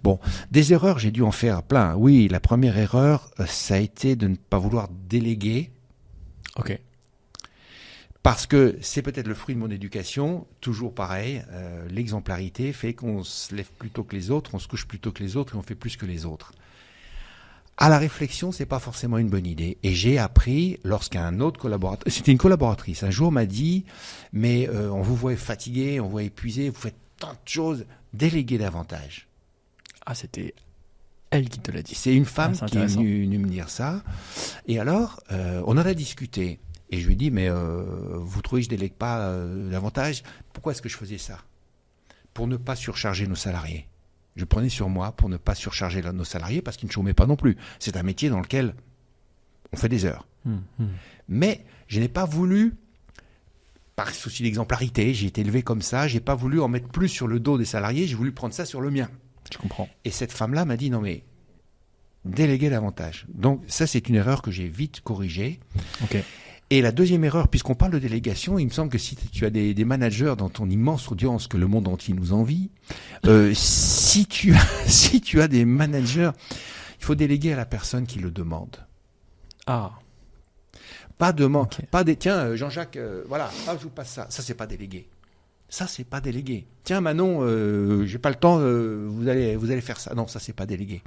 Bon, des erreurs, j'ai dû en faire plein. Oui, la première erreur, ça a été de ne pas vouloir déléguer. Ok. Parce que c'est peut-être le fruit de mon éducation, toujours pareil, l'exemplarité fait qu'on se lève plus tôt que les autres, on se couche plus tôt que les autres et on fait plus que les autres. À la réflexion, c'est pas forcément une bonne idée. Et j'ai appris lorsqu'un autre collaborateur, c'était une collaboratrice, un jour m'a dit, mais on vous voit fatigué, on vous voit épuisé, vous faites tant de choses, déléguez davantage. Ah, c'était elle qui te l'a dit. C'est une femme c'est qui est intéressant. venue me dire ça. Et alors, on en a discuté. Et je lui ai dit, mais vous trouvez que je délègue pas davantage ? Pourquoi est-ce que je faisais ça ? Pour ne pas surcharger nos salariés. Je prenais sur moi pour ne pas surcharger nos salariés parce qu'ils ne chômaient pas non plus. C'est un métier dans lequel on fait des heures. Mais je n'ai pas voulu, par souci d'exemplarité, j'ai été élevé comme ça, j'ai pas voulu en mettre plus sur le dos des salariés, j'ai voulu prendre ça sur le mien. Je comprends. Et cette femme-là m'a dit, non mais, déléguer davantage. Donc ça, c'est une erreur que j'ai vite corrigée. Ok. Et la deuxième erreur, puisqu'on parle de délégation, il me semble que si tu as des managers dans ton immense audience que le monde entier nous envie, si tu as des managers, il faut déléguer à la personne qui le demande. Ah. Pas demander, Ok. pas des tiens Jean-Jacques, voilà, je vous passe ça. Ça c'est pas délégué. Ça c'est pas délégué. Tiens Manon, j'ai pas le temps, vous allez faire ça. Non, ça c'est pas délégué.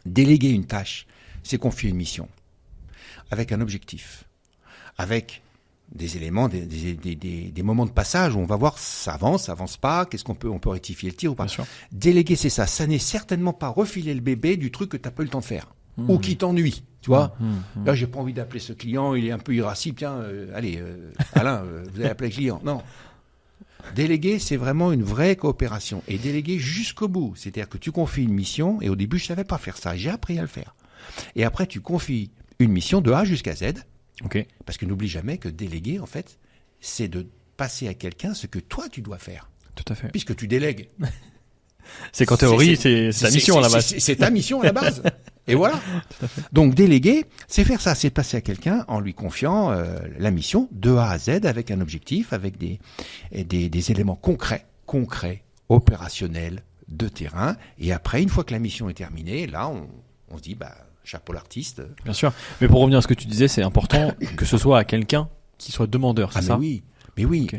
Déléguer une tâche, c'est confier une mission avec un objectif. Avec des éléments, des moments de passage où on va voir ça avance pas, qu'est-ce on peut rectifier le tir ou pas. Bien sûr. Déléguer, c'est ça. Ça n'est certainement pas refiler le bébé du truc que tu n'as pas eu le temps de faire ou qui t'ennuie. Tu vois, là, j'ai pas envie d'appeler ce client, il est un peu irascible. Tiens, allez, Alain, vous allez appeler le client. Non. Déléguer, c'est vraiment une vraie coopération. Et déléguer jusqu'au bout. C'est-à-dire que tu confies une mission, et au début, je savais pas faire ça. J'ai appris à le faire. Et après, tu confies une mission de A jusqu'à Z. Ok. Parce que n'oublie jamais que déléguer, en fait, c'est de passer à quelqu'un ce que toi, tu dois faire. Tout à fait. Puisque tu délègues. C'est qu'en théorie, c'est ta mission à la base. C'est ta mission à la base. Et voilà. Donc déléguer, c'est faire ça, c'est passer à quelqu'un en lui confiant la mission de A à Z avec un objectif, avec des éléments concrets, opérationnels, de terrain. Et après, une fois que la mission est terminée, là, on se dit, chapeau l'artiste. Bien sûr. Mais pour revenir à ce que tu disais, c'est important que ce soit à quelqu'un qui soit demandeur, c'est ça ? Mais oui. Ok.